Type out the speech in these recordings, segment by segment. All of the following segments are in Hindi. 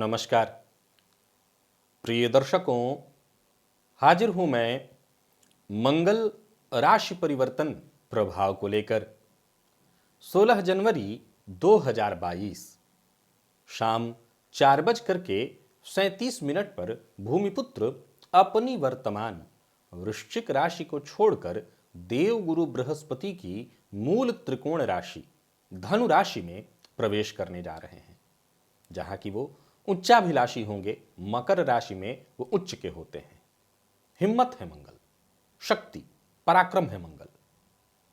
नमस्कार प्रिय दर्शकों, हाजिर हूं मैं मंगल राशि परिवर्तन प्रभाव को लेकर। 16 जनवरी 2022 शाम 4:37 पर भूमिपुत्र अपनी वर्तमान वृश्चिक राशि को छोड़कर देवगुरु बृहस्पति की मूल त्रिकोण राशि धनु राशि में प्रवेश करने जा रहे हैं, जहां की वो उच्चाभिलाषी होंगे। मकर राशि में वो उच्च के होते हैं। हिम्मत है मंगल, शक्ति पराक्रम है मंगल,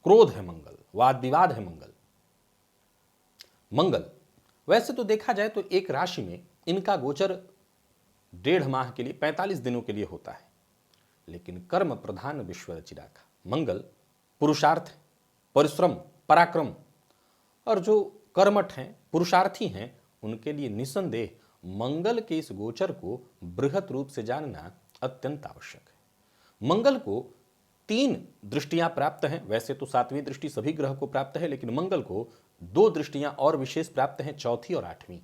क्रोध है मंगल, वाद विवाद है मंगल। मंगल वैसे तो देखा जाए तो एक राशि में इनका गोचर 1.5 माह के लिए 45 दिनों के लिए होता है, लेकिन कर्म प्रधान विश्व रचिरा का मंगल पुरुषार्थ, परिश्रम, पराक्रम और जो कर्मठ हैं, पुरुषार्थी हैं, उनके लिए निसंदेह मंगल के इस गोचर को बृहत रूप से जानना अत्यंत आवश्यक है। मंगल को 3 दृष्टियां प्राप्त हैं। वैसे तो 7वीं दृष्टि सभी ग्रह को प्राप्त है, लेकिन मंगल को 2 दृष्टियां और विशेष प्राप्त हैं, 4थी और 8वीं।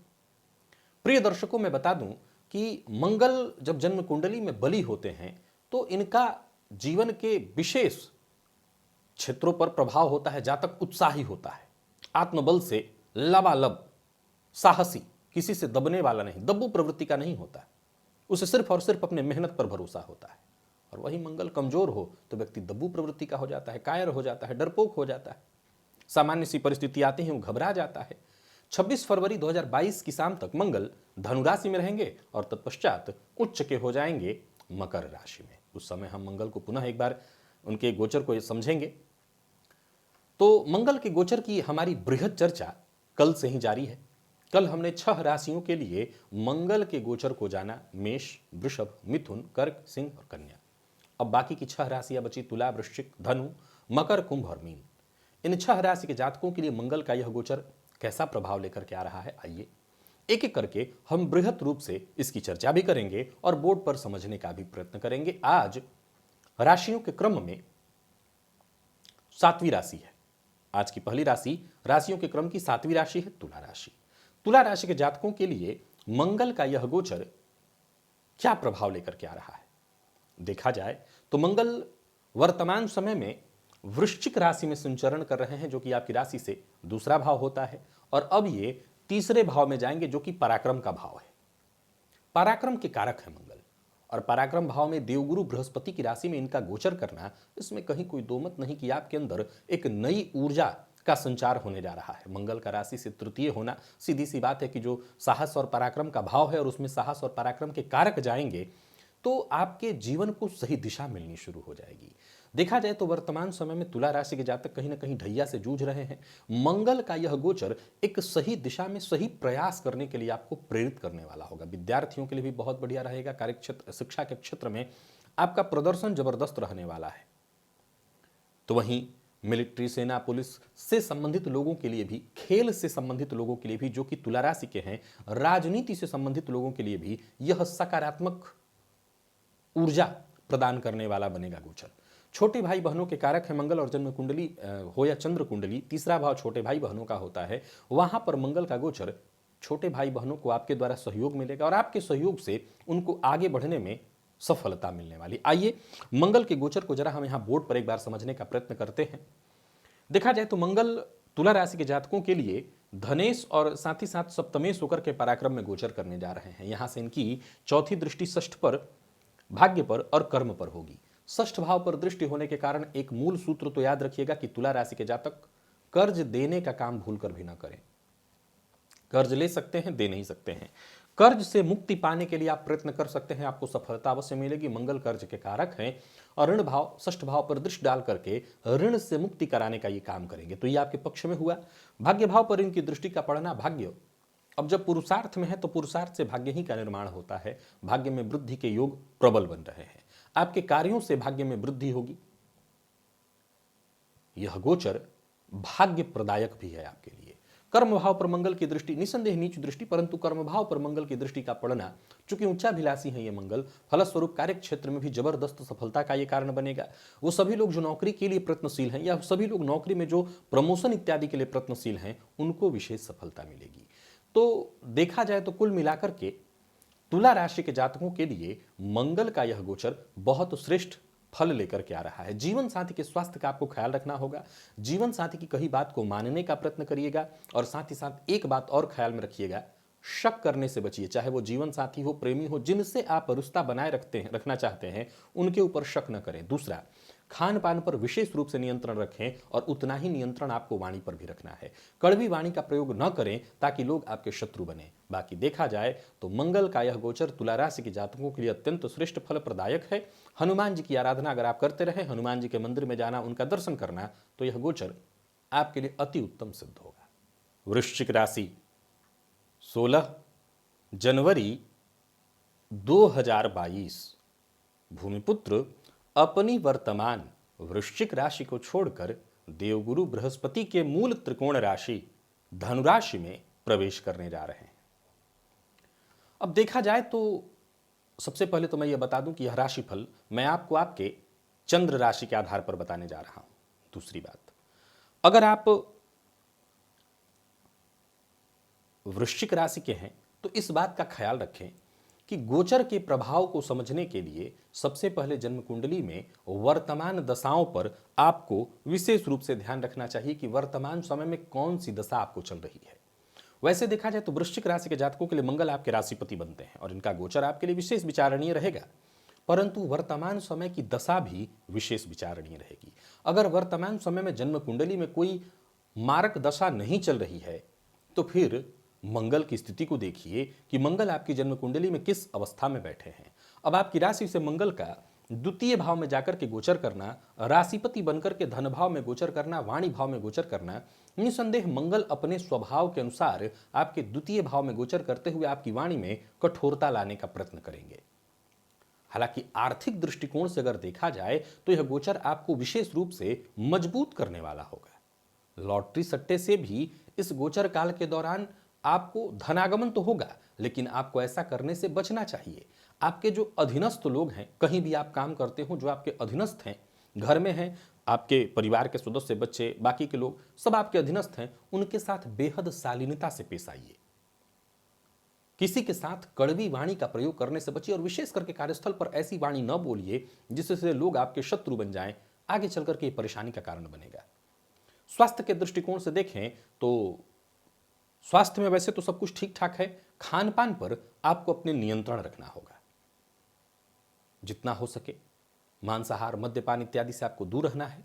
प्रिय दर्शकों, मैं बता दूं कि मंगल जब जन्म कुंडली में बली होते हैं तो इनका जीवन के विशेष क्षेत्रों पर प्रभाव होता है। जातक उत्साही होता है, आत्मबल से लबालब, साहसी, किसी से दबने वाला नहीं, दब्बू प्रवृत्ति का नहीं होता। उसे सिर्फ और सिर्फ अपने मेहनत पर भरोसा होता है। और वही मंगल कमजोर हो तो व्यक्ति दब्बू प्रवृत्ति का हो जाता है, कायर हो जाता है, डरपोक हो जाता है। सामान्य सी परिस्थिति आती है वो घबरा जाता है। 26 फरवरी 2022 की शाम तक मंगल धनु राशि में रहेंगे और तत्पश्चात उच्च के हो जाएंगे मकर राशि में। उस समय हम मंगल को पुनः एक बार उनके गोचर को समझेंगे। तो मंगल के गोचर की हमारी बृहद चर्चा कल से ही जारी है। कल हमने 6 राशियों के लिए मंगल के गोचर को जाना, मेष, वृषभ, मिथुन, कर्क, सिंह और कन्या। अब बाकी की 6 राशियां बची, तुला, वृश्चिक, धनु, मकर, कुंभ और मीन। इन 6 राशि के जातकों के लिए मंगल का यह गोचर कैसा प्रभाव लेकर के आ रहा है, आइए एक एक करके हम बृहत रूप से इसकी चर्चा भी करेंगे और बोर्ड पर समझने का भी प्रयत्न करेंगे। आज राशियों के क्रम में 7वीं राशि है। आज की पहली राशि राशियों के क्रम की 7वीं राशि है तुला राशि। तुला राशि के जातकों के लिए मंगल का यह गोचर क्या प्रभाव लेकर के आ रहा है? देखा जाए तो मंगल वर्तमान समय में वृश्चिक राशि में संचरण कर रहे हैं, जो कि आपकी राशि से दूसरा भाव होता है, और अब ये तीसरे भाव में जाएंगे, जो कि पराक्रम का भाव है। पराक्रम के कारक है मंगल, और पराक्रम भाव में देवगुरु बृहस्पति की राशि में इनका गोचर करना, इसमें कहीं कोई दो मत नहीं कि आपके अंदर एक नई ऊर्जा का संचार होने जा रहा है। मंगल का राशि से तृतीय होना, सीधी सी बात है कि जो साहस और पराक्रम का भाव है और उसमें साहस और पराक्रम के कारक जाएंगे तो आपके जीवन को सही दिशा मिलनी शुरू हो जाएगी। देखा जाए तो वर्तमान समय में तुला राशि के जातक कहीं ना कहीं ढैया से जूझ रहे हैं। मंगल का यह गोचर एक सही दिशा में सही प्रयास करने के लिए आपको प्रेरित करने वाला होगा। विद्यार्थियों के लिए भी बहुत बढ़िया रहेगा। कार्य क्षेत्र, शिक्षा के क्षेत्र में आपका प्रदर्शन जबरदस्त रहने वाला है। तो वहीं मिलिट्री, सेना, पुलिस से संबंधित लोगों के लिए भी, खेल से संबंधित लोगों के लिए भी, जो कि तुला राशि के हैं, राजनीति से संबंधित लोगों के लिए भी यह सकारात्मक ऊर्जा प्रदान करने वाला बनेगा गोचर। छोटे भाई बहनों के कारक है मंगल, और जन्म कुंडली हो या चंद्र कुंडली, तीसरा भाव छोटे भाई बहनों का होता है। वहां पर मंगल का गोचर छोटे भाई बहनों को आपके द्वारा सहयोग मिलेगा और आपके सहयोग से उनको आगे बढ़ने में सफलता मिलने वाली। आइए मंगल के गोचर को जरा हम यहां बोर्ड पर एक बार समझने का प्रयत्न करते हैं। देखा जाए तो मंगल तुला राशि के जातकों के लिए धनेश और साथ ही साथ सप्तमेश होकर के पराक्रम में गोचर करने जा रहे हैं। यहां से इनकी 4थी दृष्टि षष्ठ पर, भाग्य पर और कर्म पर होगी। षष्ठ भाव पर दृष्टि होने के कारण एक मूल सूत्र तो याद रखिएगा कि तुला राशि के जातक कर्ज देने का काम भूलकर भी ना करें। कर्ज ले सकते हैं, दे नहीं सकते हैं। कर्ज से मुक्ति पाने के लिए आप प्रयत्न कर सकते हैं, आपको सफलता अवश्य मिलेगी। मंगल कर्ज के कारक हैं और ऋण भाव, षष्ठ भाव पर दृष्टि डाल करके ऋण से मुक्ति कराने का ये काम करेंगे, तो ये आपके पक्ष में हुआ। भाग्य भाव पर इनकी दृष्टि का पड़ना, भाग्य अब जब पुरुषार्थ में है तो पुरुषार्थ से भाग्य ही का निर्माण होता है। भाग्य में वृद्धि के योग प्रबल बन रहे हैं। आपके कार्यों से भाग्य में वृद्धि होगी। यह गोचर भाग्य प्रदायक भी है आपके लिए। कर्म भाव पर मंगल की दृष्टि, निसंदेह नीच दृष्टि, परंतु कर्म भाव पर मंगल की दृष्टि का पड़ना, चूंकि उच्चाभिलाषी है ये मंगल, फलस्वरूप कार्य क्षेत्र में भी जबरदस्त सफलता का ये कारण बनेगा। वो सभी लोग जो नौकरी के लिए प्रयत्नशील हैं या सभी लोग नौकरी में जो प्रमोशन इत्यादि के लिए प्रयत्नशील हैं, उनको विशेष सफलता मिलेगी। तो देखा जाए तो कुल मिलाकर के तुला राशि के जातकों के लिए मंगल का यह गोचर बहुत श्रेष्ठ फल लेकर के आ रहा है। जीवन साथी के स्वास्थ्य का आपको ख्याल रखना होगा। जीवन साथी की कही बात को मानने का प्रयत्न करिएगा और साथ ही साथ एक बात और ख्याल में रखिएगा, शक करने से बचिए। चाहे वो जीवन साथी हो, प्रेमी हो, जिनसे आप रिश्ता बनाए रखना चाहते हैं, उनके ऊपर शक न करें। दूसरा, खान पान पर विशेष रूप से नियंत्रण रखें और उतना ही नियंत्रण आपको वाणी पर भी रखना है। कड़वी वाणी का प्रयोग न करें ताकि लोग आपके शत्रु बने। बाकी देखा जाए तो मंगल का यह गोचर तुला राशि के जातकों के लिए अत्यंत श्रेष्ठ फल प्रदायक है। हनुमान जी की आराधना अगर आप करते रहे, हनुमान जी के मंदिर में जाना, उनका दर्शन करना, तो यह गोचर आपके लिए अति उत्तम सिद्ध होगा। वृश्चिक राशि 16 जनवरी 2022। भूमिपुत्र अपनी वर्तमान वृश्चिक राशि को छोड़कर देवगुरु बृहस्पति के मूल त्रिकोण राशि धनुराशि में प्रवेश करने जा रहे हैं। अब देखा जाए तो सबसे पहले तो मैं यह बता दूं कि यह राशिफल मैं आपको आपके चंद्र राशि के आधार पर बताने जा रहा हूं। दूसरी बात, अगर आप वृश्चिक राशि के हैं तो इस बात का ख्याल रखें कि गोचर के प्रभाव को समझने के लिए सबसे पहले जन्म कुंडली में वर्तमान दशाओं पर आपको विशेष रूप से ध्यान रखना चाहिए कि वर्तमान समय में कौन सी दशा आपको चल रही है। वैसे देखा जाए तो वृश्चिक राशि के जातकों के लिए मंगल आपके राशिपति बनते हैं और इनका गोचर आपके लिए विशेष विचारणीय रहेगा, परंतु वर्तमान समय की दशा भी विशेष विचारणीय रहेगी। अगर वर्तमान समय में जन्म कुंडली में कोई मारक दशा नहीं चल रही है तो फिर मंगल की स्थिति को देखिए कि मंगल आपकी जन्म कुंडली में किस अवस्था में बैठे हैं। अब आपकी राशि से मंगल का द्वितीय भाव में जाकर के गोचर करना, राशिपति बनकर के धन भाव में गोचर करना, वाणी भाव में गोचर करना, निसंदेह मंगल अपने स्वभाव के अनुसार आपके द्वितीय भाव में गोचर करते हुए आपकी वाणी में कठोरता लाने का प्रयत्न करेंगे। हालांकि आर्थिक दृष्टिकोण से अगर देखा जाए तो यह गोचर आपको विशेष रूप से मजबूत करने वाला होगा। लॉटरी सट्टे से भी इस गोचर काल के दौरान आपको धनागमन तो होगा, लेकिन आपको ऐसा करने से बचना चाहिए। आपके जो अधीनस्थ लोग हैं, कहीं भी आप काम करते हो, जो आपके अधीनस्थ हैं, घर में हैं, आपके परिवार के सदस्य, बच्चे, बाकी के लोग सब आपके अधीनस्थ हैं, उनके साथ बेहद शालीनता से पेश आइए। किसी के साथ कड़वी वाणी का प्रयोग करने से बचिए और विशेष करके कार्यस्थल पर ऐसी वाणी न बोलिए जिससे लोग आपके शत्रु बन जाएं, आगे चलकर के परेशानी का कारण बनेगा। स्वास्थ्य के दृष्टिकोण से देखें तो स्वास्थ्य में वैसे तो सब कुछ ठीक ठाक है। खान पान पर आपको अपने नियंत्रण रखना होगा। जितना हो सके मांसाहार, मद्यपान इत्यादि से आपको दूर रहना है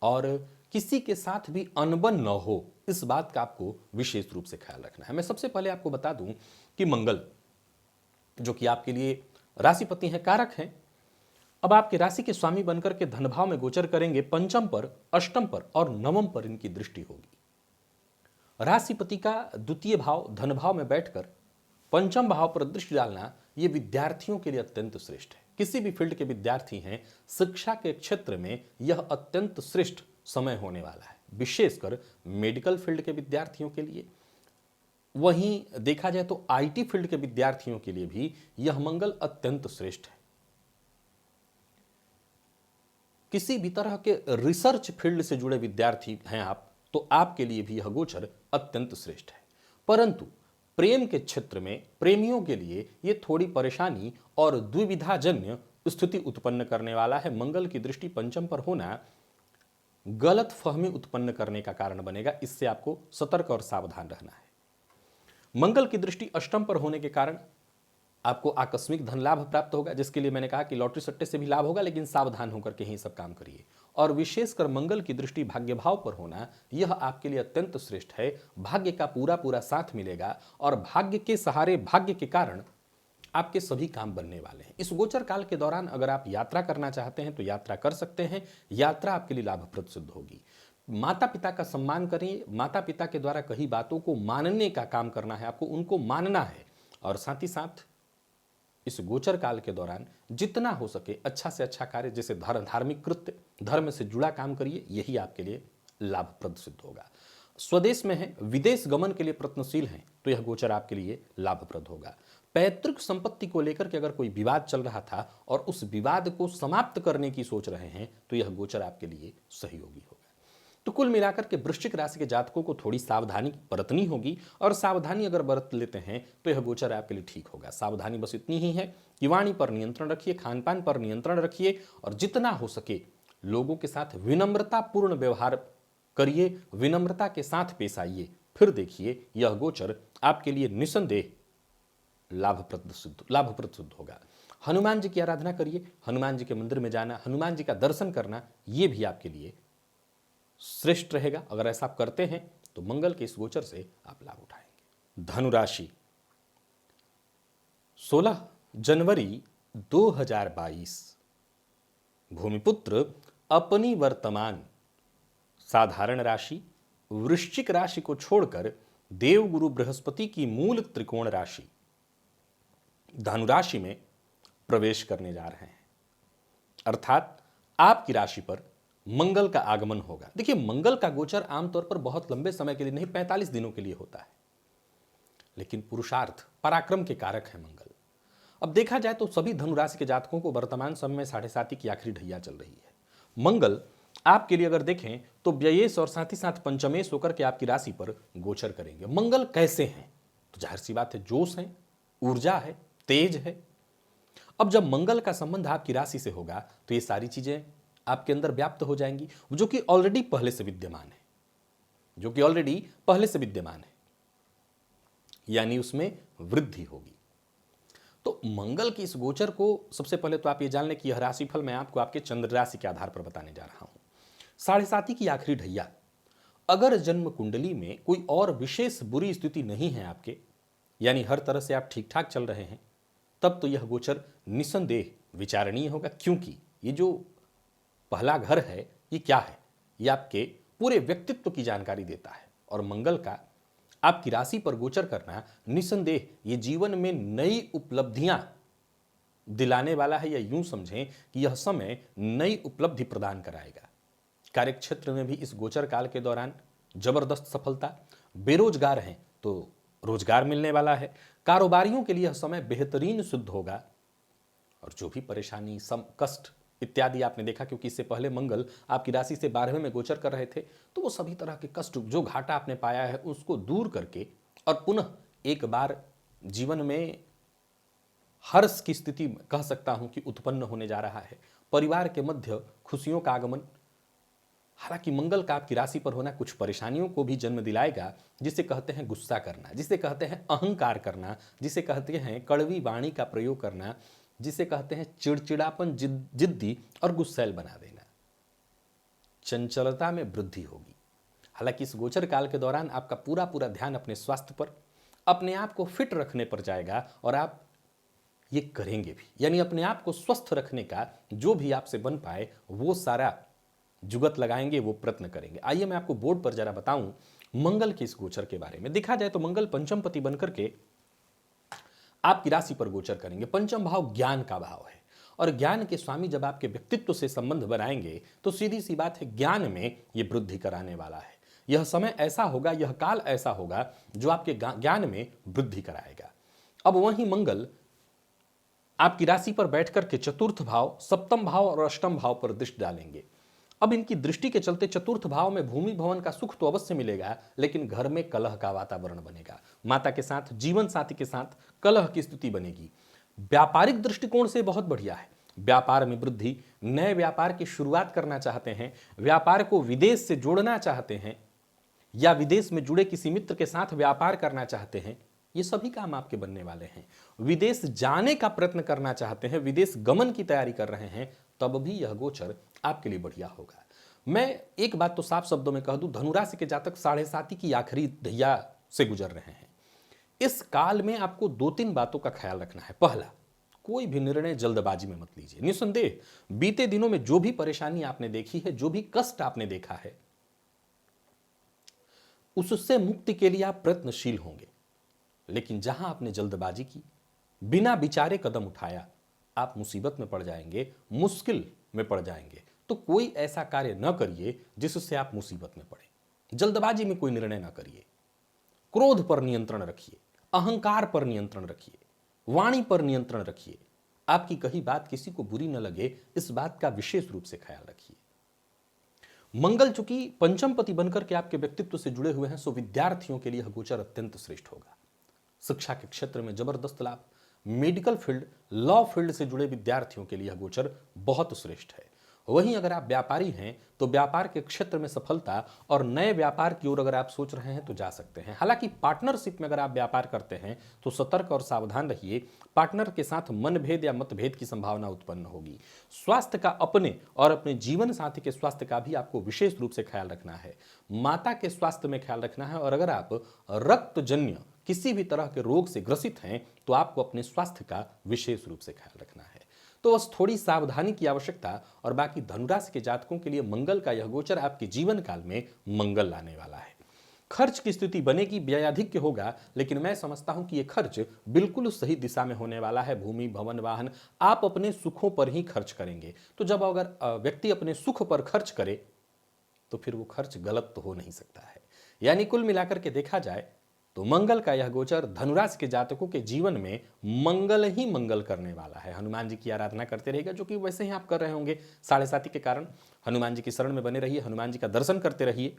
और किसी के साथ भी अनबन न हो, इस बात का आपको विशेष रूप से ख्याल रखना है। मैं सबसे पहले आपको बता दूं कि मंगल जो कि आपके लिए राशिपति हैं, कारक हैं, अब आपके राशि के स्वामी बनकर के धन भाव में गोचर करेंगे। पंचम पर, अष्टम पर और नवम पर इनकी दृष्टि होगी। राशिपति का द्वितीय भाव धन भाव में बैठकर पंचम भाव पर दृष्टि डालना यह विद्यार्थियों के लिए अत्यंत श्रेष्ठ है। किसी भी फील्ड के विद्यार्थी हैं, शिक्षा के क्षेत्र में यह अत्यंत श्रेष्ठ समय होने वाला है, विशेषकर मेडिकल फील्ड के विद्यार्थियों के लिए। वहीं देखा जाए तो आईटी फील्ड के विद्यार्थियों के लिए भी यह मंगल अत्यंत श्रेष्ठ है। किसी भी तरह के रिसर्च फील्ड से जुड़े विद्यार्थी हैं आप, तो आपके लिए भी यह गोचर अत्यंत श्रेष्ठ है। परंतु प्रेम के क्षेत्र में प्रेमियों के लिए यह थोड़ी परेशानी और द्विविधाजन्य स्थिति उत्पन्न करने वाला है। मंगल की दृष्टि पंचम पर होना गलत फहमी उत्पन्न करने का कारण बनेगा, इससे आपको सतर्क और सावधान रहना है। मंगल की दृष्टि अष्टम पर होने के कारण आपको आकस्मिक धन लाभ प्राप्त होगा, जिसके लिए मैंने कहा कि लॉटरी सट्टे से भी लाभ होगा, लेकिन सावधान होकर के ही सब काम करिए। और विशेषकर मंगल की दृष्टि भाग्य भाव पर होना यह आपके लिए अत्यंत श्रेष्ठ है। भाग्य का पूरा पूरा साथ मिलेगा और भाग्य के सहारे, भाग्य के कारण आपके सभी काम बनने वाले हैं। इस गोचर काल के दौरान अगर आप यात्रा करना चाहते हैं तो यात्रा कर सकते हैं। यात्रा आपके लिए लाभप्रद सिद्ध होगी। माता पिता का सम्मान करें। माता पिता के द्वारा कही बातों को मानने का काम करना है, आपको उनको मानना है। और साथ ही साथ इस गोचर काल के दौरान जितना हो सके अच्छा से अच्छा कार्य, जैसे धार्मिक कृत्य, धर्म से जुड़ा काम करिए, यही आपके लिए लाभप्रद सिद्ध होगा। स्वदेश में है, विदेश गमन के लिए प्रयत्नशील हैं तो यह गोचर आपके लिए लाभप्रद होगा। पैतृक संपत्ति को लेकर के अगर कोई विवाद चल रहा था और उस विवाद को समाप्त करने की सोच रहे हैं तो यह गोचर आपके लिए सहयोगी होगा। तो कुल मिलाकर के वृश्चिक राशि के जातकों को थोड़ी सावधानी बरतनी होगी, और सावधानी अगर बरत लेते हैं तो यह गोचर आपके लिए ठीक होगा। सावधानी बस इतनी ही है कि वाणी पर नियंत्रण रखिए, खान पान पर नियंत्रण रखिए, और जितना हो सके लोगों के साथ विनम्रतापूर्ण व्यवहार करिए, विनम्रता के साथ पेश आइए। फिर देखिए यह गोचर आपके लिए निसंदेह लाभप्रद सिद्ध होगा। हनुमान जी की आराधना करिए, हनुमान जी के मंदिर में जाना, हनुमान जी का दर्शन करना, यह भी आपके लिए श्रेष्ठ रहेगा। अगर ऐसा आप करते हैं तो मंगल के इस गोचर से आप लाभ उठाएंगे। धनुराशि, 16 जनवरी 2022, भूमिपुत्र अपनी वर्तमान साधारण राशि वृश्चिक राशि को छोड़कर देवगुरु बृहस्पति की मूल त्रिकोण राशि धनुराशि में प्रवेश करने जा रहे हैं, अर्थात आपकी राशि पर मंगल का आगमन होगा। देखिए, मंगल का गोचर आमतौर पर बहुत लंबे समय के लिए नहीं, 45 दिनों के लिए होता है, लेकिन पुरुषार्थ पराक्रम के कारक है मंगल। अब देखा जाए तो सभी धनुराशि के जातकों को वर्तमान समय में 7.5 की आखिरी ढैया चल रही है। मंगल आपके लिए अगर देखें तो व्ययेश और साथ ही साथ पंचमेश होकर के आपकी राशि पर गोचर करेंगे। मंगल कैसे हैं? तो जाहिर सी बात है, जोश है, ऊर्जा है, तेज है। अब जब मंगल का संबंध आपकी राशि से होगा तो ये सारी चीजें आपके अंदर व्याप्त हो जाएंगी, जो कि ऑलरेडी पहले से विद्यमान है, यानी उसमें वृद्धि होगी। तो मंगल की इस गोचर को सबसे पहले तो आप ये जान लें कि यह राशिफल मैं आपको आपके चंद्र राशि के आधार पर बताने जा रहा हूं। 7.5 की आखिरी ढैया, अगर जन्म कुंडली में कोई और विशेष बुरी स्थिति नहीं है आपके, यानी हर तरह से आप ठीक ठाक चल रहे हैं, तब तो यह गोचर निसंदेह विचारणीय होगा। क्योंकि ये जो पहला घर है, ये क्या है? ये आपके पूरे व्यक्तित्व की जानकारी देता है, और मंगल का आपकी राशि पर गोचर करना निसंदेह ये जीवन में नई उपलब्धियां दिलाने वाला है, या यूं समझें कि यह समय नई उपलब्धि प्रदान कराएगा। कार्यक्षेत्र में भी इस गोचर काल के दौरान जबरदस्त सफलता, बेरोजगार हैं तो रोजगार मिलने वाला है, कारोबारियों के लिए यह समय बेहतरीन सिद्ध होगा, और जो भी परेशानी, कष्ट इत्यादि आपने देखा, क्योंकि इससे पहले मंगल आपकी राशि से 12वें में गोचर कर रहे थे, तो वो सभी तरह के कष्ट, जो घाटा आपने पाया है, उसको दूर करके और पुनः एक बार जीवन में हर्ष की स्थिति कह सकता हूं कि उत्पन्न होने जा रहा है। परिवार के मध्य खुशियों का आगमन, हालांकि मंगल का आपकी राशि पर होना कुछ परेशानियों को भी जन्म दिलाएगा, जिसे कहते हैं गुस्सा करना, जिसे कहते हैं अहंकार करना, जिसे कहते हैं कड़वी वाणी का प्रयोग करना, जिसे कहते हैं चिड़चिड़ापन, जिद्दी और गुस्सैल बना देना। चंचलता में वृद्धि होगी। हालांकि इस गोचर काल के दौरान आपका पूरा पूरा ध्यान अपने स्वास्थ्य पर, अपने आप को फिट रखने पर जाएगा, और आप ये करेंगे भी, यानी अपने आप को स्वस्थ रखने का जो भी आपसे बन पाए वो सारा जुगत लगाएंगे, वो प्रयत्न करेंगे। आइए मैं आपको बोर्ड पर जरा बताऊं मंगल के इस गोचर के बारे में। देखा जाए तो मंगल पंचमपति बनकर के आपकी राशि पर गोचर करेंगे। पंचम भाव ज्ञान का भाव है, और ज्ञान के स्वामी जब आपके व्यक्तित्व से संबंध बनाएंगे तो सीधी सी बात है, ज्ञान में ये वृद्धि कराने वाला है। यह समय ऐसा होगा, यह काल ऐसा होगा जो आपके ज्ञान में वृद्धि कराएगा। अब वहीं मंगल आपकी राशि पर बैठकर के चतुर्थ भाव, सप्तम भाव और अष्टम भाव पर दृष्टि डालेंगे। अब इनकी दृष्टि के चलते चतुर्थ भाव में भूमि भवन का सुख तो अवश्य मिलेगा, लेकिन घर में कलह का वातावरण बनेगा। माता के साथ, जीवन साथी के साथ कलह की स्थिति बनेगी। व्यापारिक दृष्टिकोण से बहुत बढ़िया है, व्यापार में वृद्धि, नए व्यापार की शुरुआत करना चाहते हैं, व्यापार को विदेश से जोड़ना चाहते हैं, या विदेश में जुड़े किसी मित्र के साथ व्यापार करना चाहते हैं, ये सभी काम आपके बनने वाले हैं। विदेश जाने का प्रयत्न करना चाहते हैं, विदेश गमन की तैयारी कर रहे हैं, तब भी यह गोचर आपके लिए बढ़िया होगा। मैं एक बात तो साफ शब्दों में कह दूं, धनुराशि के जातक 7.5 की आखिरी ढैया से गुजर रहे हैं। इस काल में आपको 2-3 बातों का ख्याल रखना है। पहला, कोई भी निर्णय जल्दबाजी में मत लीजिए। निसंदेह बीते दिनों में जो भी परेशानी आपने देखी है, जो भी कष्ट आपने देखा है, उससे मुक्ति के लिए आप प्रयत्नशील होंगे, लेकिन जहां आपने जल्दबाजी की, बिना विचारे कदम उठाया, आप मुसीबत में पड़ जाएंगे, मुश्किल में पड़ जाएंगे। तो कोई ऐसा कार्य न करिए जिससे आप मुसीबत में पड़े। जल्दबाजी में कोई निर्णय न करिए। क्रोध पर नियंत्रण रखिए, अहंकार पर नियंत्रण रखिए, वाणी पर नियंत्रण रखिए। आपकी कही बात किसी को बुरी न लगे, इस बात का विशेष रूप से ख्याल रखिए। मंगल चूंकि पंचम पति बनकर के आपके व्यक्तित्व से जुड़े हुए हैं, सो विद्यार्थियों के लिए यह गोचर अत्यंत श्रेष्ठ होगा। शिक्षा के क्षेत्र में जबरदस्त लाभ, मेडिकल फील्ड, लॉ फील्ड से जुड़े विद्यार्थियों के लिए यह गोचर बहुत श्रेष्ठ है। वहीं अगर आप व्यापारी हैं तो व्यापार के क्षेत्र में सफलता और नए व्यापार की ओर अगर आप सोच रहे हैं तो जा सकते हैं। हालांकि पार्टनरशिप में अगर आप व्यापार करते हैं तो सतर्क और सावधान रहिए, पार्टनर के साथ मनभेद या मतभेद की संभावना उत्पन्न होगी। स्वास्थ्य का अपने और अपने जीवन साथी के स्वास्थ्य का भी आपको विशेष रूप से ख्याल रखना है। माता के स्वास्थ्य में ख्याल रखना है, और अगर आप रक्तजन्य किसी भी तरह के रोग से ग्रसित हैं तो आपको अपने स्वास्थ्य का विशेष रूप से ख्याल रखना है। तो बस थोड़ी सावधानी की आवश्यकता। और बाकी धनुराशि के जातकों के लिए मंगल का यह गोचर आपके जीवन काल में मंगल लाने वाला है। खर्च की स्थिति बनेगी, व्ययाधिक्य होगा, लेकिन मैं समझता हूं कि यह खर्च बिल्कुल सही दिशा में होने वाला है। भूमि, भवन, वाहन, आप अपने सुखों पर ही खर्च करेंगे। तो जब अगर व्यक्ति अपने सुख पर खर्च करे तो फिर वो खर्च गलत तो हो नहीं सकता है। यानी कुल मिलाकर के देखा जाए तो मंगल का यह गोचर धनुराशि के जातकों के जीवन में मंगल ही मंगल करने वाला है। हनुमान जी की आराधना करते रहिएगा, जो कि वैसे ही आप कर रहे होंगे 7.5 के कारण। हनुमान जी की शरण में बने रहिए, हनुमान जी का दर्शन करते रहिए,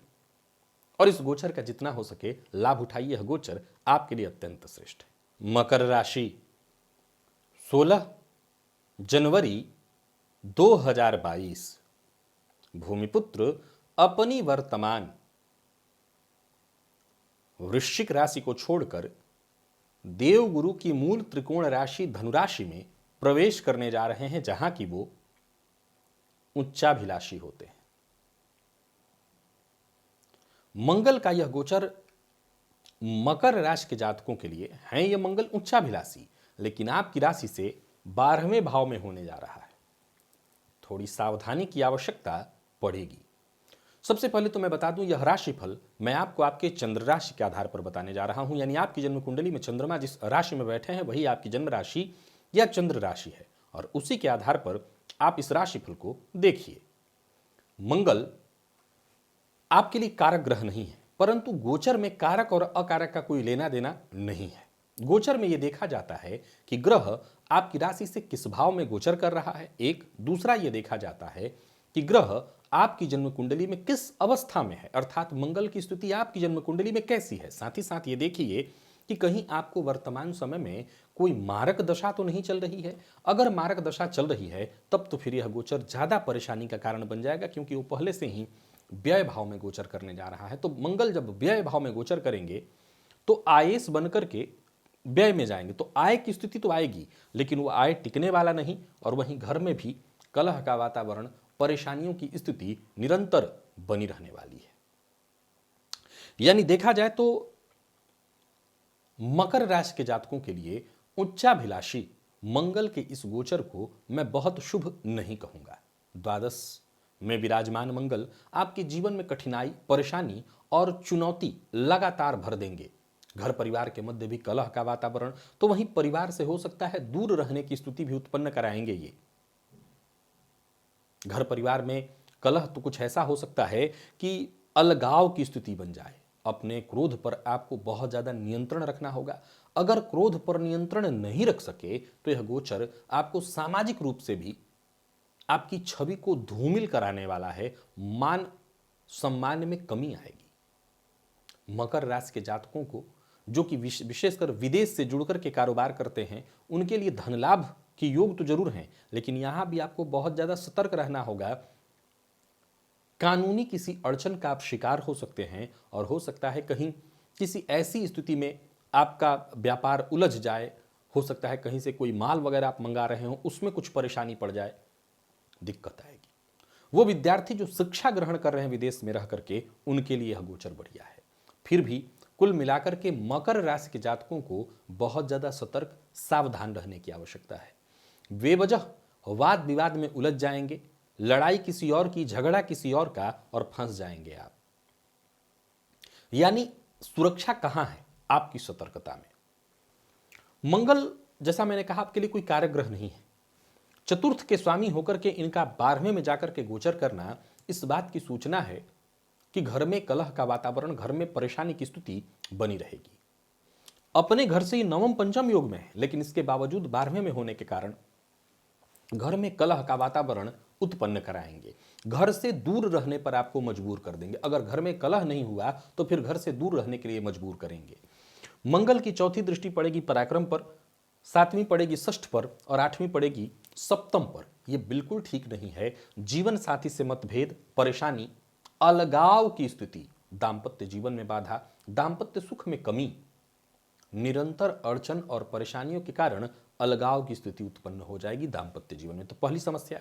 और इस गोचर का जितना हो सके लाभ उठाइए। यह गोचर आपके लिए अत्यंत श्रेष्ठ है। मकर राशि, 16 जनवरी 2022। भूमिपुत्र अपनी वर्तमान वृश्चिक राशि को छोड़कर देवगुरु की मूल त्रिकोण राशि धनुराशि में प्रवेश करने जा रहे हैं, जहां की वो उच्चाभिलाषी होते हैं। मंगल का यह गोचर मकर राशि के जातकों के लिए है, यह मंगल उच्चाभिलाषी, लेकिन आपकी राशि से 12वें भाव में होने जा रहा है। थोड़ी सावधानी की आवश्यकता पड़ेगी। सबसे पहले तो मैं बता दूं, यह राशिफल मैं आपको आपके चंद्र राशि के आधार पर बताने जा रहा हूं। यानी आपकी जन्म कुंडली में चंद्रमा जिस राशि में बैठे हैं वही आपकी जन्म राशि या चंद्र राशि है, और उसी के आधार पर आप इस राशिफल को देखिए। मंगल आपके लिए कारक ग्रह नहीं है, परंतु गोचर में कारक और अकारक का कोई लेना देना नहीं है। गोचर में यह देखा जाता है कि ग्रह आपकी राशि से किस भाव में गोचर कर रहा है, एक। दूसरा यह देखा जाता है कि ग्रह आपकी जन्म कुंडली में किस अवस्था में है, अर्थात मंगल की स्थिति आपकी जन्म कुंडली में कैसी है। साथ ही साथ ये देखिए कि कहीं आपको वर्तमान समय में कोई मारक दशा तो नहीं चल रही है। अगर मारक दशा चल रही है तब तो फिर यह गोचर ज्यादा परेशानी का कारण बन जाएगा, क्योंकि वो पहले से ही व्यय भाव में गोचर करने जा रहा है। तो मंगल जब व्यय भाव में गोचर करेंगे तो आयेश बनकर के व्यय में जाएंगे, तो आय की स्थिति तो आएगी, लेकिन वो आय टिकने वाला नहीं। और वहीं घर में भी कलह का वातावरण, परेशानियों की स्थिति निरंतर बनी रहने वाली है। यानी देखा जाए तो मकर राशि के जातकों के लिए उच्चाभिलाषी मंगल के इस गोचर को मैं बहुत शुभ नहीं कहूंगा। द्वादश में विराजमान मंगल आपके जीवन में कठिनाई, परेशानी और चुनौती लगातार भर देंगे। घर परिवार के मध्य भी कलह का वातावरण, तो वहीं परिवार से हो सकता है दूर रहने की स्थिति भी उत्पन्न कराएंगे। ये घर परिवार में कलह तो कुछ ऐसा हो सकता है कि अलगाव की स्थिति बन जाए। अपने क्रोध पर आपको बहुत ज्यादा नियंत्रण रखना होगा। अगर क्रोध पर नियंत्रण नहीं रख सके तो यह गोचर आपको सामाजिक रूप से भी आपकी छवि को धूमिल कराने वाला है। मान सम्मान में कमी आएगी। मकर राशि के जातकों को, जो कि विशेषकर विदेश से जुड़कर के कारोबार करते हैं, उनके लिए धन लाभ के योग तो जरूर हैं, लेकिन यहां भी आपको बहुत ज्यादा सतर्क रहना होगा। कानूनी किसी अड़चन का आप शिकार हो सकते हैं, और हो सकता है कहीं किसी ऐसी स्थिति में आपका व्यापार उलझ जाए। हो सकता है कहीं से कोई माल वगैरह आप मंगा रहे हो, उसमें कुछ परेशानी पड़ जाए, दिक्कत आएगी। वो विद्यार्थी जो शिक्षा ग्रहण कर रहे हैं विदेश में रह करके, उनके लिए यह गोचर बढ़िया है। फिर भी कुल मिलाकर के मकर राशि के जातकों को बहुत ज्यादा सतर्क, सावधान रहने की आवश्यकता है। बेवजह वाद विवाद में उलझ जाएंगे, लड़ाई किसी और की, झगड़ा किसी और का, और फंस जाएंगे आप। यानी सुरक्षा कहां है? आपकी सतर्कता में। मंगल, जैसा मैंने कहा, आपके लिए कोई कारक ग्रह नहीं है। चतुर्थ के स्वामी होकर के इनका 12वें में जाकर के गोचर करना इस बात की सूचना है कि घर में कलह का वातावरण, घर में परेशानी की स्थिति बनी रहेगी। अपने घर से ही नवम पंचम योग में है, लेकिन इसके बावजूद 12वें में होने के कारण घर में कलह का वातावरण उत्पन्न कराएंगे, घर से दूर रहने पर आपको मजबूर कर देंगे। अगर घर में कलह नहीं हुआ तो फिर घर से दूर रहने के लिए मजबूर करेंगे। मंगल की चौथी दृष्टि पड़ेगी पराक्रम पर, सातवीं पड़ेगी षष्ठ पर और आठवीं पड़ेगी सप्तम पर। यह बिल्कुल ठीक नहीं है। जीवन साथी से मतभेद, परेशानी, अलगाव की स्थिति, दांपत्य जीवन में बाधा, दांपत्य सुख में कमी, निरंतर अड़चन और परेशानियों के कारण अलगाव की स्थिति उत्पन्न हो जाएगी दांपत्य जीवन में। तो पहली समस्या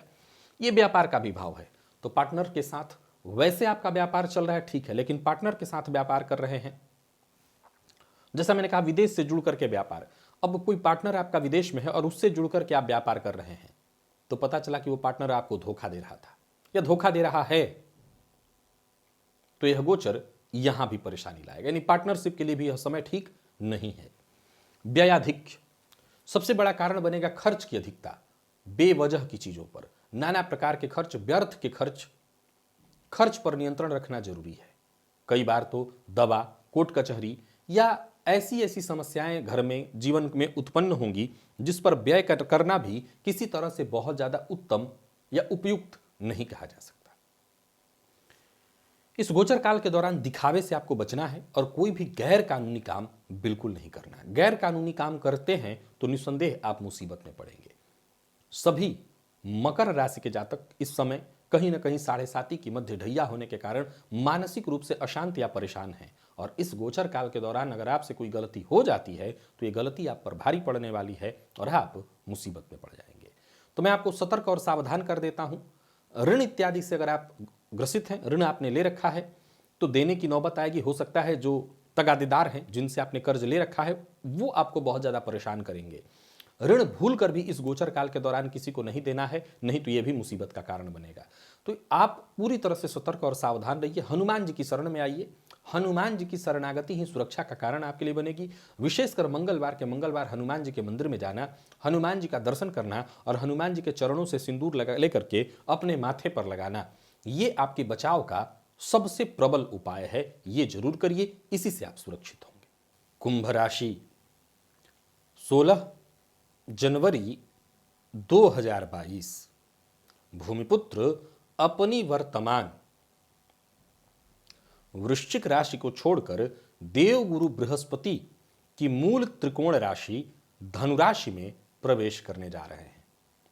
ये व्यापार का भी भाव है। तो पार्टनर के साथ वैसे आपका व्यापार चल रहा है, ठीक है, लेकिन पार्टनर के साथ व्यापार कर रहे हैं, जैसा मैंने कहा विदेश से जुड़ करके व्यापार। अब कोई पार्टनर आपका विदेश में है और उससे जुड़ करके आप व्यापार कर रहे हैं, तो पता चला कि वो पार्टनर आपको धोखा दे रहा था या धोखा दे रहा है, तो यह गोचर यहां भी परेशानी लाएगा। यानी पार्टनरशिप के लिए भी यह समय ठीक नहीं है। व्ययाधिक्य सबसे बड़ा कारण बनेगा, खर्च की अधिकता, बेवजह की चीजों पर, नाना प्रकार के खर्च, व्यर्थ के खर्च पर नियंत्रण रखना जरूरी है। कई बार तो दवा, कोर्ट कचहरी या ऐसी ऐसी समस्याएं घर में जीवन में उत्पन्न होंगी जिस पर व्यय करना भी किसी तरह से बहुत ज्यादा उत्तम या उपयुक्त नहीं कहा जा सकता। इस गोचर काल के दौरान दिखावे से आपको बचना है और कोई भी गैर कानूनी काम बिल्कुल नहीं करना है। गैर कानूनी काम करते हैं तो निस्संदेह आप मुसीबत में पड़ेंगे। सभी मकर राशि के जातक इस समय कहीं ना कहीं 7.5 की मध्य ढैया होने के कारण मानसिक रूप से अशांत या परेशान हैं, और इस गोचर काल के दौरान अगर आपसे कोई गलती हो जाती है तो ये गलती आप पर भारी पड़ने वाली है और आप मुसीबत में पड़ जाएंगे। तो मैं आपको सतर्क और सावधान कर देता हूं। ऋण इत्यादि से अगर आप ग्रसित हैं, ऋण आपने ले रखा है, तो देने की नौबत आएगी। हो सकता है जो तगादेदार हैं, जिनसे आपने कर्ज ले रखा है, वो आपको बहुत ज़्यादा परेशान करेंगे। ऋण भूल कर भी इस गोचर काल के दौरान किसी को नहीं देना है, नहीं तो यह भी मुसीबत का कारण बनेगा। तो आप पूरी तरह से सतर्क और सावधान रहिए। हनुमान जी की शरण में आइए। हनुमान जी की शरणागति ही सुरक्षा का कारण आपके लिए बनेगी। विशेषकर मंगलवार के मंगलवार हनुमान जी के मंदिर में जाना, हनुमान जी का दर्शन करना और हनुमान जी के चरणों से सिंदूर लेकर के अपने माथे पर लगाना, ये आपके बचाव का सबसे प्रबल उपाय है। ये जरूर करिए, इसी से आप सुरक्षित होंगे। कुंभ राशि 16 जनवरी 2022। भूमिपुत्र अपनी वर्तमान वृश्चिक राशि को छोड़कर देवगुरु बृहस्पति की मूल त्रिकोण राशि धनु राशि में प्रवेश करने जा रहे हैं।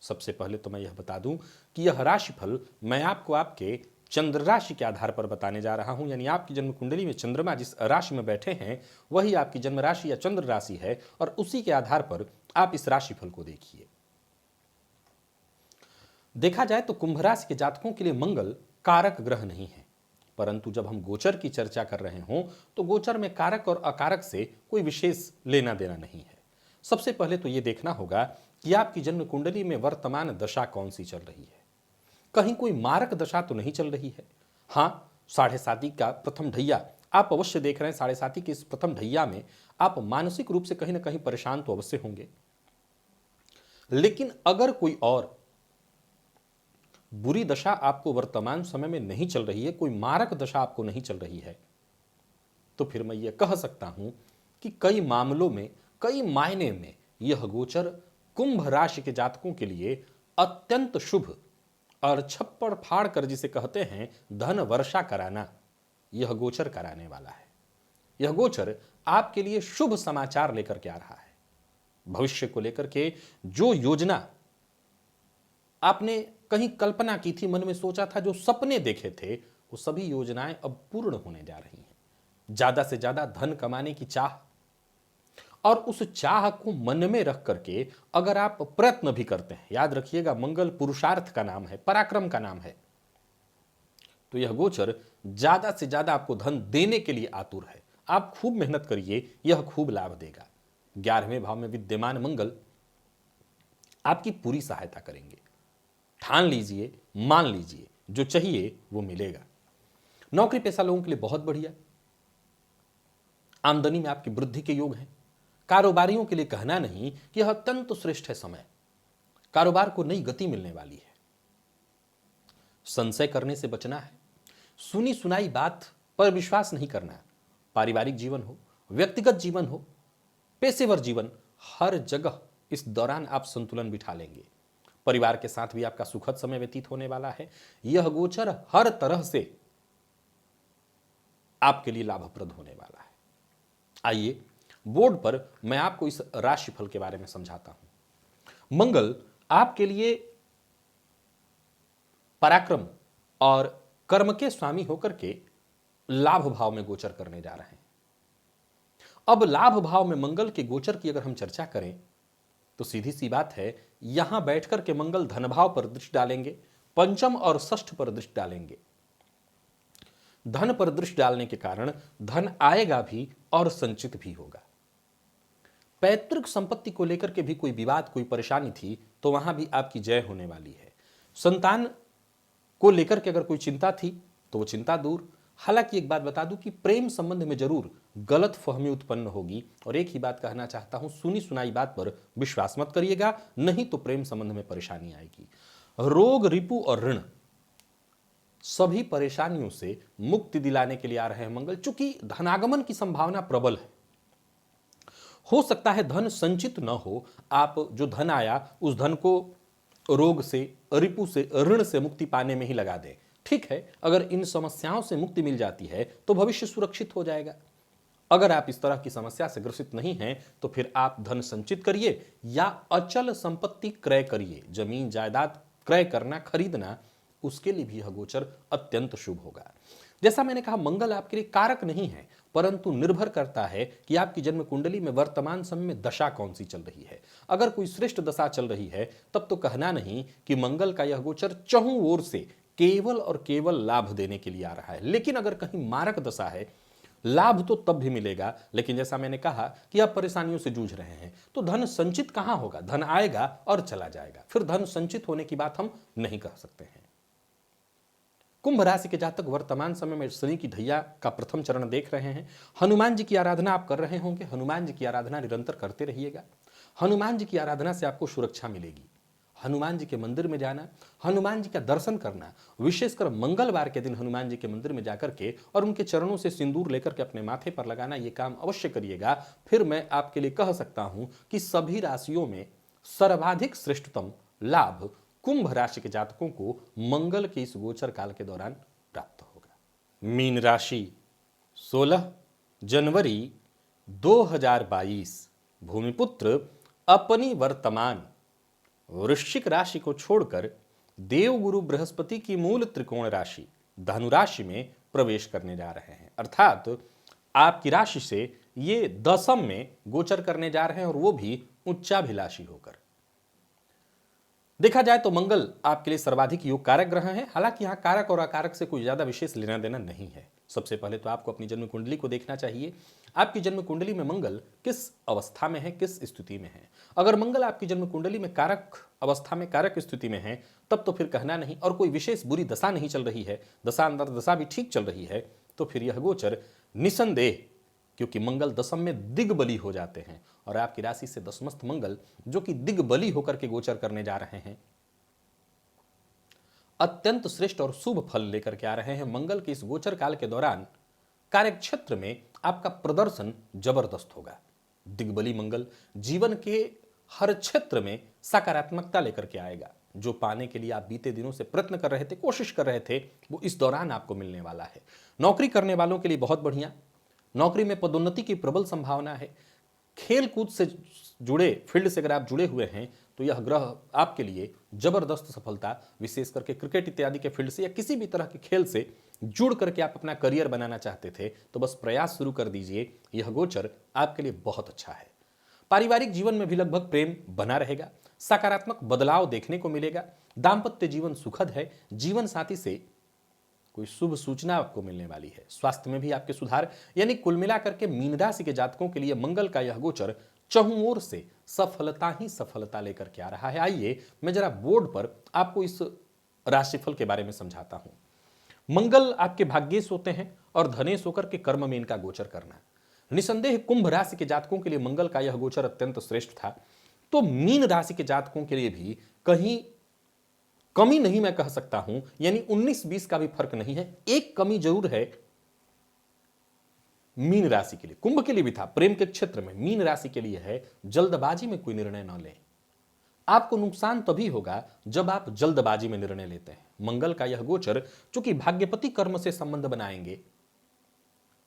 सबसे पहले तो मैं यह बता दूं कि यह राशिफल मैं आपको आपके चंद्र राशि के आधार पर बताने जा रहा हूं। यानी आपकी जन्म कुंडली में चंद्रमा जिस राशि में बैठे हैं वही आपकी जन्म राशि या चंद्र राशि है, और उसी के आधार पर आप इस राशिफल को देखिए। देखा जाए तो कुंभ राशि के जातकों के लिए मंगल कारक ग्रह नहीं है, परंतु जब हम गोचर की चर्चा कर रहे हों तो गोचर में कारक और अकारक से कोई विशेष लेना देना नहीं है। सबसे पहले तो यह देखना होगा कि आपकी जन्म कुंडली में वर्तमान दशा कौन सी चल रही है। कहीं कोई मारक दशा तो नहीं चल रही है। हां, 7.5 का प्रथम ढैया आप अवश्य देख रहे हैं। 7.5 की इस प्रथम ढैया में आप मानसिक रूप से कहीं ना कहीं परेशान तो अवश्य होंगे, लेकिन अगर कोई और बुरी दशा आपको वर्तमान समय में नहीं चल रही है, कोई मारक दशा आपको नहीं चल रही है, तो फिर मैं यह कह सकता हूं कि कई मामलों में, कई मायने में यह गोचर कुंभ राशि के जातकों के लिए अत्यंत शुभ और छप्पड़ फाड़ कर जिसे कहते हैं धन वर्षा कराना, यह गोचर कराने वाला है। यह गोचर आपके लिए शुभ समाचार लेकर के आ रहा है। भविष्य को लेकर के जो योजना आपने कहीं कल्पना की थी, मन में सोचा था, जो सपने देखे थे, वो सभी योजनाएं अब पूर्ण होने जा रही हैं। ज्यादा से ज्यादा धन कमाने की चाह, और उस चाह को मन में रख करके अगर आप प्रयत्न भी करते हैं, याद रखिएगा मंगल पुरुषार्थ का नाम है, पराक्रम का नाम है, तो यह गोचर ज्यादा से ज्यादा आपको धन देने के लिए आतुर है। आप खूब मेहनत करिए, यह खूब लाभ देगा। 11वें भाव में विद्यमान मंगल आपकी पूरी सहायता करेंगे। ठान लीजिए, मान लीजिए, जो चाहिए वो मिलेगा। नौकरी पेशा लोगों के लिए बहुत बढ़िया, आमदनी में आपकी वृद्धि के योग हैं। कारोबारियों के लिए कहना नहीं कि यह अत्यंत श्रेष्ठ है समय, कारोबार को नई गति मिलने वाली है। संशय करने से बचना है, सुनी सुनाई बात पर विश्वास नहीं करना। पारिवारिक जीवन हो, व्यक्तिगत जीवन हो, पेशेवर जीवन, हर जगह इस दौरान आप संतुलन बिठा लेंगे। परिवार के साथ भी आपका सुखद समय व्यतीत होने वाला है। यह गोचर हर तरह से आपके लिए लाभप्रद होने वाला है। आइए बोर्ड पर मैं आपको इस राशिफल के बारे में समझाता हूं। मंगल आपके लिए पराक्रम और कर्म के स्वामी होकर के लाभ भाव में गोचर करने जा रहे हैं। अब लाभ भाव में मंगल के गोचर की अगर हम चर्चा करें तो सीधी सी बात है, यहां बैठकर के मंगल धन भाव पर दृष्टि डालेंगे, पंचम और षष्ठ पर दृष्टि डालेंगे। धन पर दृष्टि डालने के कारण धन आएगा भी और संचित भी होगा। पैतृक संपत्ति को लेकर के भी कोई विवाद, कोई परेशानी थी तो वहां भी आपकी जय होने वाली है। संतान को लेकर के अगर कोई चिंता थी तो वो चिंता दूर। हालांकि एक बात बता दूं कि प्रेम संबंध में जरूर गलत फहमी उत्पन्न होगी, और एक ही बात कहना चाहता हूं, सुनी सुनाई बात पर विश्वास मत करिएगा, नहीं तो प्रेम संबंध में परेशानी आएगी। रोग, रिपु और ऋण सभी परेशानियों से मुक्ति दिलाने के लिए आ रहे हैं मंगल। चूंकि धनागमन की संभावना प्रबल है, हो सकता है धन संचित न हो, आप जो धन आया उस धन को रोग से, रिपु से, ऋण से मुक्ति पाने में ही लगा दें। ठीक है, अगर इन समस्याओं से मुक्ति मिल जाती है तो भविष्य सुरक्षित हो जाएगा। अगर आप इस तरह की समस्या से ग्रसित नहीं हैं तो फिर आप धन संचित करिए या अचल संपत्ति क्रय करिए। जमीन जायदाद क्रय करना, खरीदना, उसके लिए भी यह गोचर अत्यंत शुभ होगा। जैसा मैंने कहा, मंगल आपके लिए कारक नहीं है, परंतु निर्भर करता है कि आपकी जन्म कुंडली में वर्तमान समय में दशा कौन सी चल रही है। अगर कोई श्रेष्ठ दशा चल रही है तब तो कहना नहीं कि मंगल का यह गोचर चहुं ओर से केवल और केवल लाभ देने के लिए आ रहा है। लेकिन अगर कहीं मारक दशा है, लाभ तो तब भी मिलेगा, लेकिन जैसा मैंने कहा कि आप परेशानियों से जूझ रहे हैं तो धन संचित कहां होगा? धन आएगा और चला जाएगा, फिर धन संचित होने की बात हम नहीं कह सकते हैं। कुंभ राशि के जातक वर्तमान समय में शनि की ढैया का प्रथम चरण देख रहे हैं। हनुमान जी की आराधना आप कर रहे होंगे। हनुमान जी की आराधना निरंतर करते रहिएगा। हनुमान जी की आराधना से आपको सुरक्षा मिलेगी। हनुमान जी के मंदिर में जाना, हनुमान जी का दर्शन करना, विशेषकर मंगलवार के दिन हनुमान जी के मंदिर में जाकर के और उनके चरणों से सिंदूर लेकर के अपने माथे पर लगाना, ये काम अवश्य करिएगा। फिर मैं आपके लिए कह सकता हूं कि सभी राशियों में सर्वाधिक श्रेष्ठतम लाभ कुंभ राशि के जातकों को मंगल के इस गोचर काल के दौरान प्राप्त होगा। मीन राशि 16 जनवरी 2022 भूमिपुत्र अपनी वर्तमान वृश्चिक राशि को छोड़कर देवगुरु बृहस्पति की मूल त्रिकोण राशि धनु राशि में प्रवेश करने जा रहे हैं। अर्थात आपकी राशि से ये दशम में गोचर करने जा रहे हैं, और वो भी उच्चाभिलाषी होकर। देखा जाए तो मंगल आपके लिए सर्वाधिक योग कारक ग्रह है। हालांकि यहां कारक और अकारक से कोई ज्यादा विशेष लेना देना नहीं है। सबसे पहले तो आपको अपनी जन्म कुंडली को देखना चाहिए। आपकी जन्म कुंडली में मंगल किस अवस्था में है, किस स्थिति में है। अगर मंगल आपकी जन्म कुंडली में कारक अवस्था में, कारक स्थिति में है, तब तो फिर कहना नहीं, और कोई विशेष बुरी दशा नहीं चल रही है, दशा अंदर दशा भी ठीक चल रही है, तो फिर यह गोचर निसंदेह, क्योंकि मंगल दशम में दिग्बली हो जाते हैं और आपकी राशि से दशमस्थ मंगल जो कि दिग्बली होकर के गोचर करने जा रहे हैं, अत्यंत श्रेष्ठ और शुभ फल लेकर के आ रहे हैं। मंगल के इस गोचर काल के दौरान कार्यक्षेत्र में आपका प्रदर्शन जबरदस्त होगा। दिग्बली मंगल जीवन के हर क्षेत्र में सकारात्मकता लेकर के आएगा। जो पाने के लिए आप बीते दिनों से प्रयत्न कर रहे थे, कोशिश कर रहे थे, वो इस दौरान आपको मिलने वाला है। नौकरी करने वालों के लिए बहुत बढ़िया, नौकरी में पदोन्नति की प्रबल संभावना है। खेल कूद से जुड़े फील्ड से अगर आप जुड़े हुए हैं तो यह ग्रह आपके लिए जबरदस्त सफलता, विशेष करके क्रिकेट इत्यादि के फील्ड से या किसी भी तरह के खेल से जुड़ करके आप अपना करियर बनाना चाहते थे तो बस प्रयास शुरू कर दीजिए। यह गोचर आपके लिए बहुत अच्छा है। पारिवारिक जीवन में भी लगभग प्रेम बना रहेगा, सकारात्मक बदलाव देखने को मिलेगा। दाम्पत्य जीवन सुखद है। जीवन साथी से कोई शुभ सूचना आपको मिलने वाली है। स्वास्थ्य में भी आपके सुधार, यानी कुल मिलाकर के मीन राशि के जातकों के लिए मंगल का यह गोचर चहुं ओर से सफलता ही सफलता लेकर के आ रहा है। आइए मैं जरा बोर्ड पर आपको इस राशिफल के बारे में समझाता हूं। मंगल आपके भाग्येश होते हैं और धनेश होकर के कर्म में इनका गोचर करना। निसंदेह कुंभ राशि के जातकों के लिए मंगल का यह गोचर अत्यंत श्रेष्ठ था, तो मीन राशि के जातकों के लिए भी कहीं कमी नहीं मैं कह सकता हूं, यानी 19-20 का भी फर्क नहीं है। एक कमी जरूर है मीन राशि के लिए, कुंभ के लिए भी था प्रेम के क्षेत्र में, मीन राशि के लिए है जल्दबाजी में कोई निर्णय न लें। आपको नुकसान तभी होगा जब आप जल्दबाजी में निर्णय लेते हैं। मंगल का यह गोचर चूंकि भाग्यपति कर्म से संबंध बनाएंगे,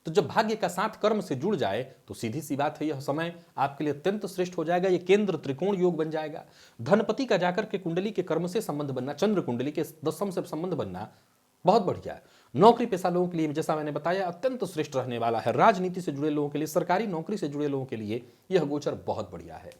तो जब भाग्य का साथ कर्म से जुड़ जाए तो सीधी सी बात है, यह समय आपके लिए अत्यंत श्रेष्ठ हो जाएगा। यह केंद्र त्रिकोण योग बन जाएगा। धनपति का जाकर के कुंडली के कर्म से संबंध बनना, चंद्र कुंडली के दशम से संबंध बनना बहुत बढ़िया है। नौकरी पेशा लोगों के लिए जैसा मैंने बताया अत्यंत श्रेष्ठ रहने वाला है। राजनीति से जुड़े लोगों के लिए, सरकारी नौकरी से जुड़े लोगों के लिए यह गोचर बहुत बढ़िया है।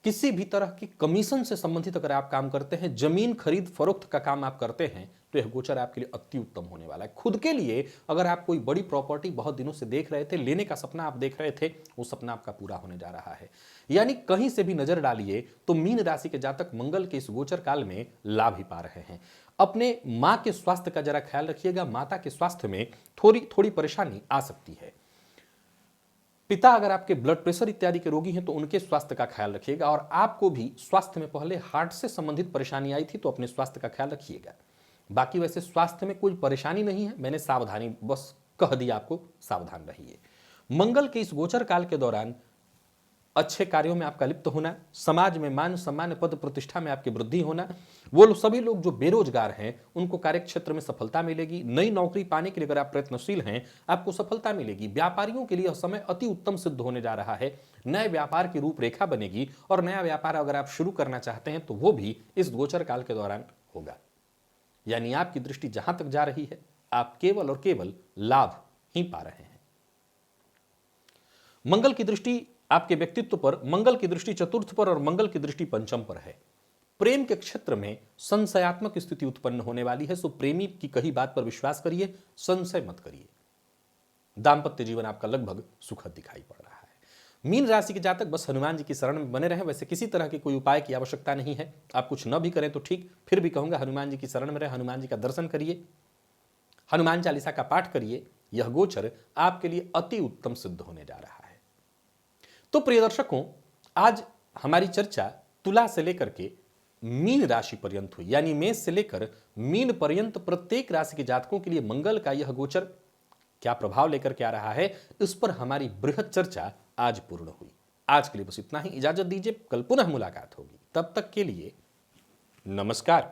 किसी भी तरह की कमीशन से संबंधित अगर आप काम करते हैं, जमीन खरीद फरोख्त का काम आप करते हैं, तो यह गोचर आपके लिए अति उत्तम होने वाला है। खुद के लिए अगर आप कोई बड़ी प्रॉपर्टी बहुत दिनों से देख रहे थे, लेने का सपना आप देख रहे थे, वो सपना आपका पूरा होने जा रहा है। यानी कहीं से भी नजर डालिए तो मीन राशि के जातक मंगल के इस गोचर काल में लाभ ही पा रहे हैं। अपने मां के स्वास्थ्य का जरा ख्याल रखिएगा। माता के स्वास्थ्य में थोड़ी थोड़ी परेशानी आ सकती है। पिता अगर आपके ब्लड प्रेशर इत्यादि के रोगी हैं तो उनके स्वास्थ्य का ख्याल रखिएगा। और आपको भी स्वास्थ्य में पहले हार्ट से संबंधित परेशानी आई थी तो अपने स्वास्थ्य का ख्याल रखिएगा। बाकी वैसे स्वास्थ्य में कोई परेशानी नहीं है, मैंने सावधानी बस कह दिया आपको, सावधान रहिए। मंगल के इस गोचर काल के दौरान अच्छे कार्यों में आपका लिप्त होना, समाज में मान सम्मान पद प्रतिष्ठा में आपकी वृद्धि होना, वो सभी लोग जो बेरोजगार हैं उनको कार्य क्षेत्र में सफलता मिलेगी। नई नौकरी पाने के लिए अगर आप प्रयत्नशील हैं आपको सफलता मिलेगी। व्यापारियों के लिए यह समय अति उत्तम सिद्ध होने जा रहा है। नए व्यापार की रूपरेखा बनेगी और नया व्यापार अगर आप शुरू करना चाहते हैं तो वो भी इस गोचर काल के दौरान होगा। यानी आपकी दृष्टि जहां तक जा रही है आप केवल और केवल लाभ ही पा रहे हैं। मंगल की दृष्टि आपके व्यक्तित्व पर, मंगल की दृष्टि चतुर्थ पर और मंगल की दृष्टि पंचम पर है। प्रेम के क्षेत्र में संशयात्मक स्थिति उत्पन्न होने वाली है। सो प्रेमी की कही बात पर विश्वास करिए, संशय मत करिए। दांपत्य जीवन आपका लगभग सुखद दिखाई पड़ रहा है। मीन राशि के जातक बस हनुमान जी की शरण में बने रहें। वैसे किसी तरह के कोई उपाय की आवश्यकता नहीं है। आप कुछ न भी करें तो ठीक, फिर भी कहूंगा हनुमान जी की शरण में रहे, हनुमान जी का दर्शन करिए, हनुमान चालीसा का पाठ करिए। यह गोचर आपके लिए अति उत्तम सिद्ध होने जा रहा है। तो प्रिय दर्शकों, आज हमारी चर्चा तुला से लेकर के मीन राशि पर्यंत हुई। यानी मेष से लेकर मीन पर्यंत प्रत्येक राशि के जातकों के लिए मंगल का यह गोचर क्या प्रभाव लेकर के आ रहा है, इस पर हमारी बृहद चर्चा आज पूर्ण हुई। आज के लिए बस इतना ही, इजाजत दीजिए, कल पुनः मुलाकात होगी। तब तक के लिए नमस्कार।